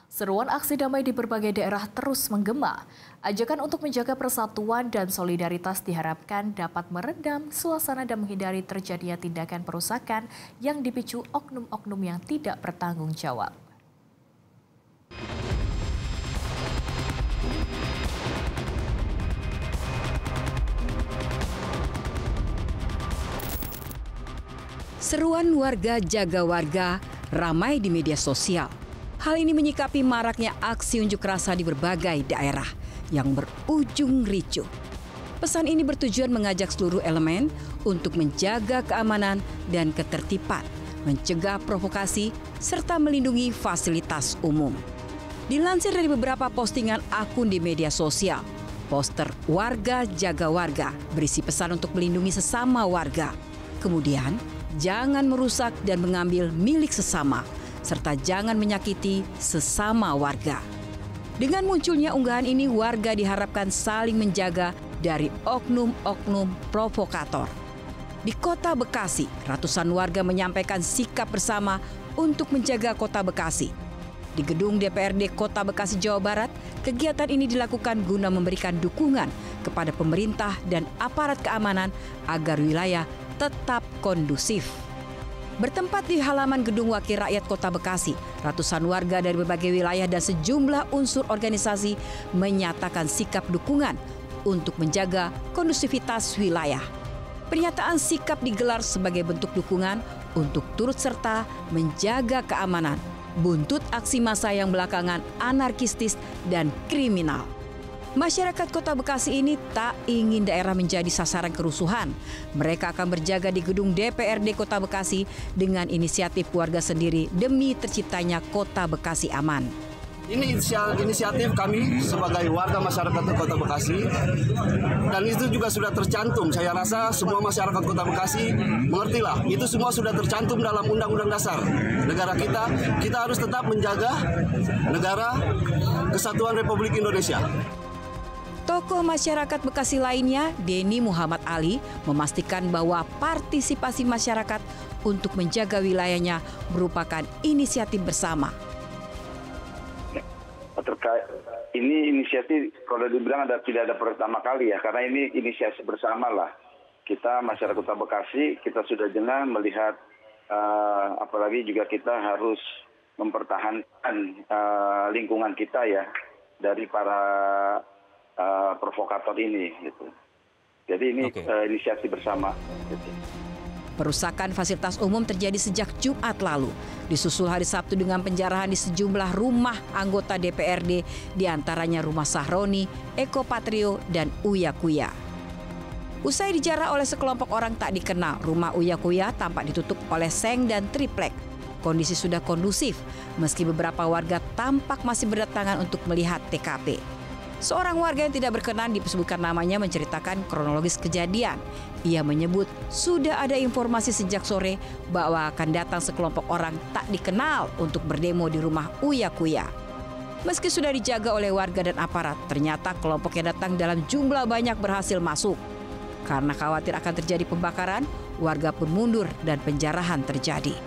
Seruan aksi damai di berbagai daerah terus menggema. Ajakan untuk menjaga persatuan dan solidaritas diharapkan dapat meredam suasana dan menghindari terjadinya tindakan perusakan yang dipicu oknum-oknum yang tidak bertanggung jawab. Seruan warga jaga warga ramai di media sosial. Hal ini menyikapi maraknya aksi unjuk rasa di berbagai daerah yang berujung ricuh. Pesan ini bertujuan mengajak seluruh elemen untuk menjaga keamanan dan ketertiban, mencegah provokasi, serta melindungi fasilitas umum. Dilansir dari beberapa postingan akun di media sosial, poster warga jaga warga berisi pesan untuk melindungi sesama warga. Kemudian, jangan merusak dan mengambil milik sesama, serta jangan menyakiti sesama warga. Dengan munculnya unggahan ini, warga diharapkan saling menjaga dari oknum-oknum provokator. Di Kota Bekasi, ratusan warga menyampaikan sikap bersama untuk menjaga Kota Bekasi. Di gedung DPRD Kota Bekasi, Jawa Barat, kegiatan ini dilakukan guna memberikan dukungan kepada pemerintah dan aparat keamanan agar wilayah tetap kondusif. Bertempat di halaman Gedung Wakil Rakyat Kota Bekasi, ratusan warga dari berbagai wilayah dan sejumlah unsur organisasi menyatakan sikap dukungan untuk menjaga kondusivitas wilayah. Pernyataan sikap digelar sebagai bentuk dukungan untuk turut serta menjaga keamanan, buntut aksi massa yang belakangan anarkistis dan kriminal. Masyarakat Kota Bekasi ini tak ingin daerah menjadi sasaran kerusuhan. Mereka akan berjaga di gedung DPRD Kota Bekasi dengan inisiatif warga sendiri demi terciptanya Kota Bekasi aman. Ini inisiatif kami sebagai warga masyarakat Kota Bekasi, dan itu juga sudah tercantum. Saya rasa semua masyarakat Kota Bekasi mengertilah. Itu semua sudah tercantum dalam Undang-Undang Dasar negara kita. Kita harus tetap menjaga negara Kesatuan Republik Indonesia. Tokoh masyarakat Bekasi lainnya, Denny Muhammad Ali, memastikan bahwa partisipasi masyarakat untuk menjaga wilayahnya merupakan inisiatif bersama. Terkait ini inisiatif, kalau dibilang tidak ada pertama kali ya, karena ini inisiatif bersama lah. Kita masyarakat Kota Bekasi, kita sudah jengah melihat, apalagi juga kita harus mempertahankan lingkungan kita ya dari para provokator ini gitu. Jadi ini inisiatif bersama gitu. Perusakan fasilitas umum terjadi sejak Jumat lalu, disusul hari Sabtu dengan penjarahan di sejumlah rumah anggota DPRD, diantaranya Rumah Sahroni, Eko Patrio, dan Uya Kuya. Usai dijarah oleh sekelompok orang tak dikenal, rumah Uya Kuya tampak ditutup oleh seng dan triplek. Kondisi sudah kondusif, meski beberapa warga tampak masih berdatangan untuk melihat TKP. Seorang warga yang tidak berkenan disebutkan namanya menceritakan kronologis kejadian. Ia menyebut sudah ada informasi sejak sore bahwa akan datang sekelompok orang tak dikenal untuk berdemo di rumah Uya Kuya. Meski sudah dijaga oleh warga dan aparat, ternyata kelompok yang datang dalam jumlah banyak berhasil masuk. Karena khawatir akan terjadi pembakaran, warga pun mundur dan penjarahan terjadi.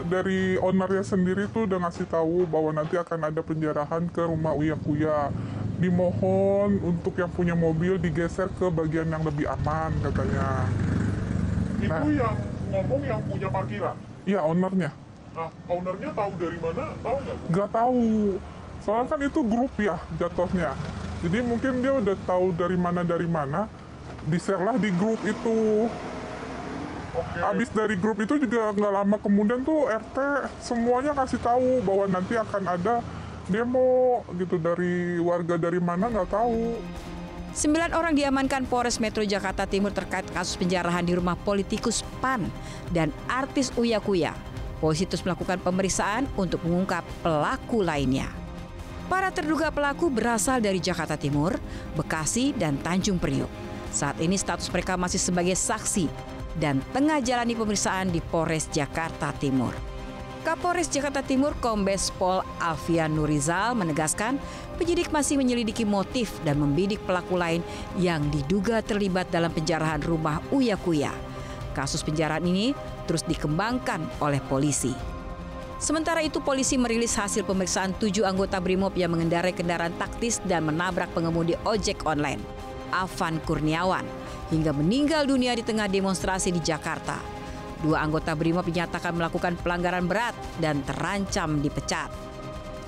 Dari ownernya sendiri tuh udah ngasih tahu bahwa nanti akan ada penjarahan ke rumah Uya Kuya. Dimohon untuk yang punya mobil digeser ke bagian yang lebih aman katanya. Itu yang ngomong yang punya parkiran? Iya, ownernya. Nah, ownernya tahu dari mana? Tahu nggak? Nggak tahu. Soalnya kan itu grup ya jatuhnya. Jadi mungkin dia udah tahu dari mana, di-share lah di grup itu. Abis dari grup itu juga nggak lama kemudian tuh RT semuanya kasih tahu bahwa nanti akan ada demo gitu, dari warga dari mana nggak tahu. 9 orang diamankan Polres Metro Jakarta Timur terkait kasus penjarahan di rumah politikus PAN dan artis Uya Kuya. Polisi terus melakukan pemeriksaan untuk mengungkap pelaku lainnya. Para terduga pelaku berasal dari Jakarta Timur, Bekasi, dan Tanjung Priok. Saat ini status mereka masih sebagai saksi dan tengah jalani pemeriksaan di Polres Jakarta Timur. Kapolres Jakarta Timur Kombes Pol Alfian Nurizal menegaskan penyidik masih menyelidiki motif dan membidik pelaku lain yang diduga terlibat dalam penjarahan rumah Uya Kuya. Kasus penjarahan ini terus dikembangkan oleh polisi. Sementara itu polisi merilis hasil pemeriksaan 7 anggota BRIMOB yang mengendarai kendaraan taktis dan menabrak pengemudi ojek online, Afan Kurniawan, hingga meninggal dunia di tengah demonstrasi di Jakarta. 2 anggota BRIMOB dinyatakan melakukan pelanggaran berat dan terancam dipecat.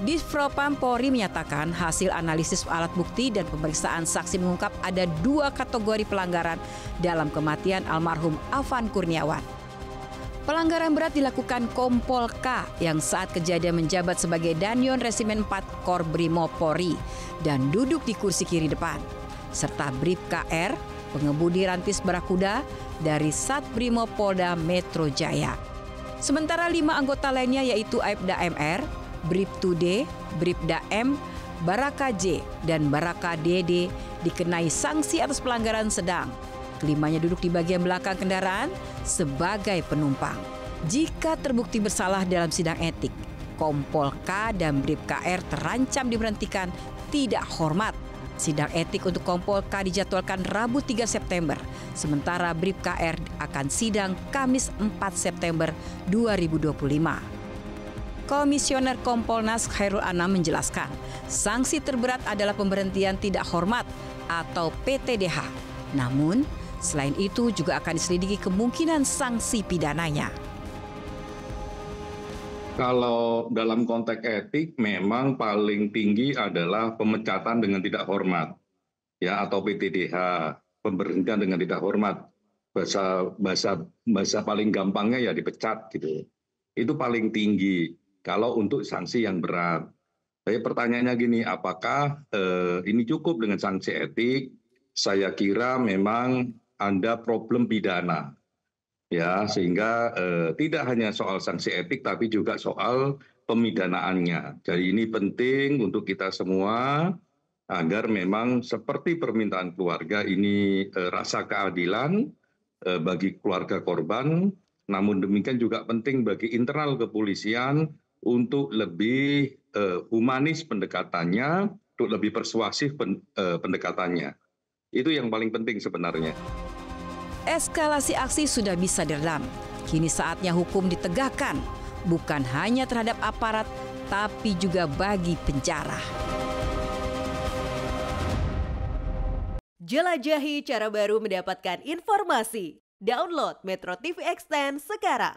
Divpropam Polri menyatakan hasil analisis alat bukti dan pemeriksaan saksi mengungkap ada 2 kategori pelanggaran dalam kematian almarhum Afan Kurniawan. Pelanggaran berat dilakukan Kompol K yang saat kejadian menjabat sebagai Danyon Resimen 4 Kor Brimob Polri dan duduk di kursi kiri depan, serta Brib KR, pengemudi rantis barakuda dari Sat Brimob Polda Metro Jaya. Sementara 5 anggota lainnya yaitu Aibda MR, Brib 2D, Bribda M, Baraka J, dan Baraka DD dikenai sanksi atas pelanggaran sedang. Kelimanya duduk di bagian belakang kendaraan sebagai penumpang. Jika terbukti bersalah dalam sidang etik, Kompol K dan Brib KR terancam diberhentikan tidak hormat. Sidang etik untuk Kompol K dijadwalkan Rabu 3 September, sementara Brib KR akan sidang Kamis 4 September 2025. Komisioner Kompolnas Khairul Anam menjelaskan, sanksi terberat adalah pemberhentian tidak hormat atau PTDH. Namun, selain itu juga akan diselidiki kemungkinan sanksi pidananya. Kalau dalam konteks etik memang paling tinggi adalah pemecatan dengan tidak hormat, ya, atau PTDH, pemberhentian dengan tidak hormat. Bahasa paling gampangnya ya dipecat gitu. Itu paling tinggi kalau untuk sanksi yang berat. Tapi pertanyaannya gini, apakah ini cukup dengan sanksi etik? Saya kira memang ada problem pidana, ya, sehingga tidak hanya soal sanksi etik tapi juga soal pemidanaannya. Jadi ini penting untuk kita semua agar memang seperti permintaan keluarga ini rasa keadilan bagi keluarga korban, namun demikian juga penting bagi internal kepolisian untuk lebih humanis pendekatannya, untuk lebih persuasif pendekatannya. Itu yang paling penting sebenarnya. Eskalasi aksi sudah bisa diredam. Kini saatnya hukum ditegakkan, bukan hanya terhadap aparat, tapi juga bagi penjara. Jelajahi cara baru mendapatkan informasi. Download Metro TV Extend sekarang.